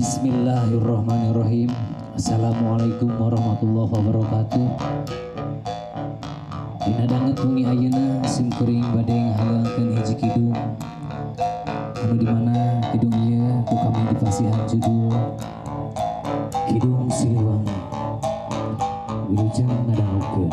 Bismillahirrahmanirrahim. Assalamualaikum warahmatullahi wabarakatuh. Dina danget wengi ayeuna sim kuring bade ngahaleungkeun hiji kidung anu dimana kidung ieu ku kami dipasihan judul Kidung Siliwangi. Wilujeng ngadangukeun.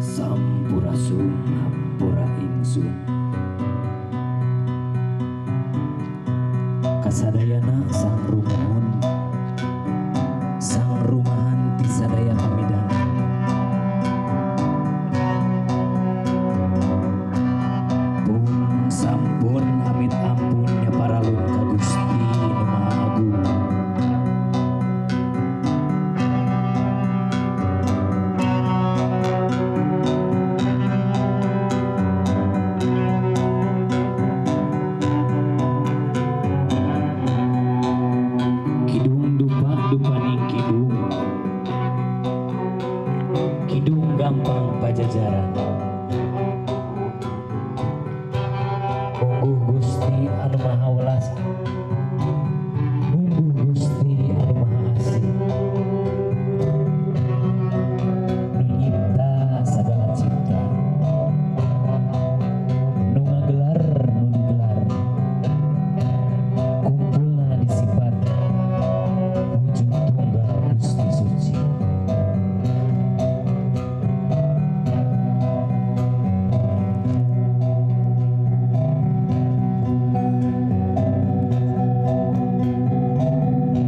Sampurasun hampura ingsun kasadayana sang rumohon sang rumahan ti sadaya pamidana pun sampun amit ampun nyaparalun ka Gusti Nu Maha Agung. Dupaning kidung gampang pajajaran mungguh Gusti anu maha welas mungguh Gusti anu maha asih nu nyipta sagala cipta nu ngagelar nu digelar kumpulna disifat wujud tunggal Gusti suci.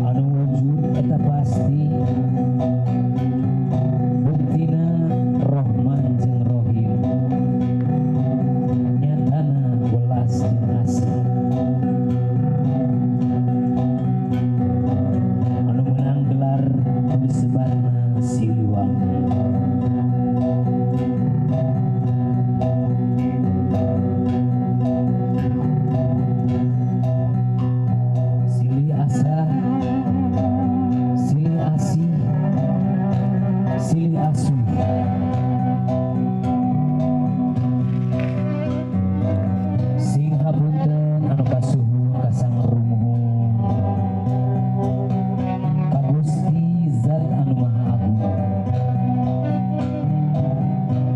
Anu wujud eta pasti buktina Rahman jeung Rahim nyatana welas jeung asih. Anu menang gelar disebatna Siliwangi. Silih asah, silih asih, silih asuh. Sing hapunten anu kasuhun ka sang rumuhun ka Gusti Zat anu Maha Agung.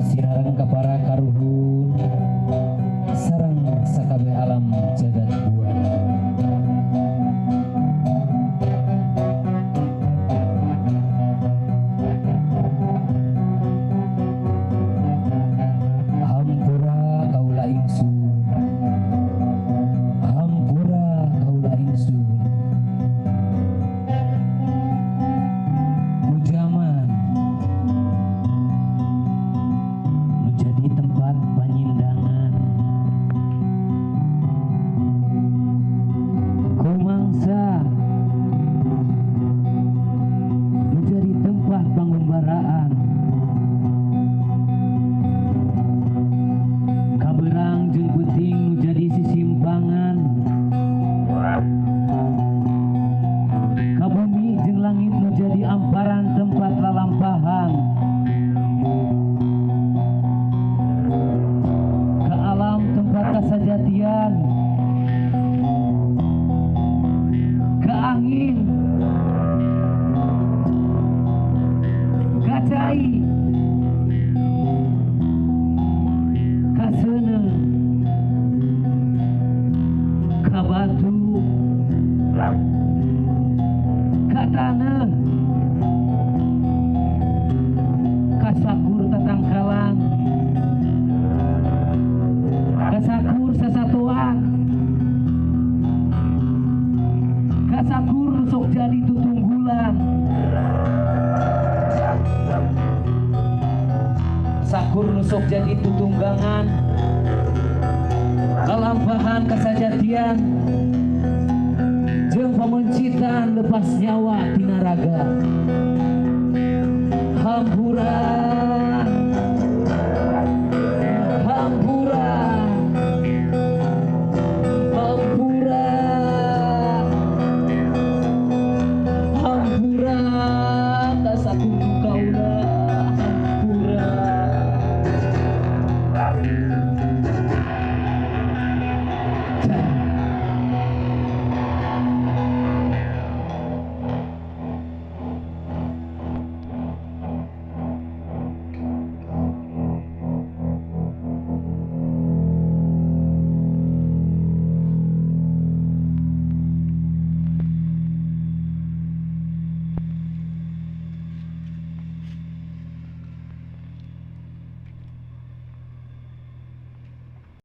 Sinareng ka para karuhun sareng sakabeh alam jagat buana. Hampura kaula ingsun, hampura kaula ingsun, ku jaman nu jadi tempat panyindangan, ku mangsa nu jadi tempat pangumbaraan, kaberang jeung peuting nu jadi sisimpangan, ka bumi jeung langit nu jadi amparan tempat lalampahan, ka alam tempat kasajatian, ka angin, ka cai, ka seuneu, ka batu, ka taneuh, ka sakur tatangkalan, ka sakur sasatuan, ka sakur sok jadi tutunggulan, sakur sok jadi tutunggangan, lalampahan kesajatian jeung pamencitan lepas nyawa tina raga. Hampura